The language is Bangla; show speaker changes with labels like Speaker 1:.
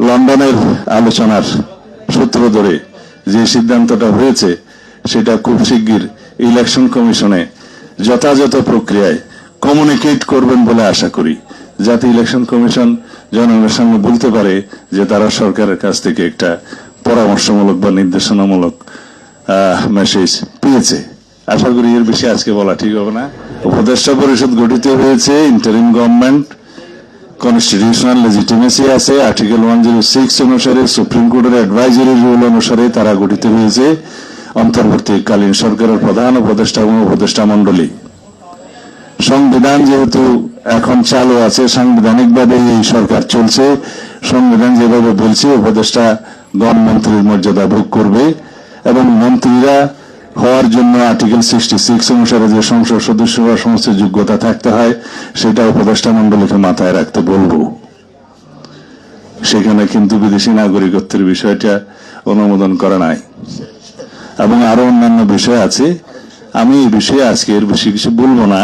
Speaker 1: লন্ডনের আলোচনার সূত্র ধরে যে সিদ্ধান্তটা হয়েছে সেটা খুব শিগগির ইলেকশন কমিশনে যথাযথ প্রক্রিয়ায় কমিউনিকেট করবেন বলে আশা করি, যাতে ইলেকশন কমিশন জনগণের সামনে বলতে পারে যে তারা সরকারের কাছ থেকে একটা পরামর্শমূলক বা নির্দেশনামূলক মেসেজ পেয়েছে। আশা করি এর বেশি আজকে বলা ঠিক হবে না। উপদেষ্টা পরিষদ গঠিত হয়েছে, ইন্টারিম গভর্নমেন্ট, কনস্টিটিউশনাল লেজিটিমেসি আছে, আর্টিকেল 106 অনুসারে সুপ্রিম কোর্টের অ্যাডভাইজারি রুল অনুসারে তারা গঠিত হয়েছে। অন্তর্বর্তীকালীন সরকারের প্রধান উপদেষ্টা এবং উপদেষ্টা মন্ডলী। সংবিধান যেহেতু এখন চালু আছে, সাংবিধানিকভাবে এই সরকার চলছে, সংবিধান যেভাবে বলছে উপদেষ্টা গণমন্ত্রীর মর্যাদা ভোগ করবে এবং মন্ত্রীরা হওয়ার জন্য আর্টিকেল 66 অনুসারে যে সংসদ সদস্য হওয়ার সমস্ত যোগ্যতা থাকতে হয় সেটা উপদেষ্টা মন্ডলীকে মাথায় রাখতে বলবো। সেখানে কিন্তু বিদেশি নাগরিকত্বের বিষয়টা অনুমোদন করা নাই এবং আরো অন্যান্য বিষয় আছে। আমি এই বিষয়ে আজকে এর বেশি কিছু বলবো না।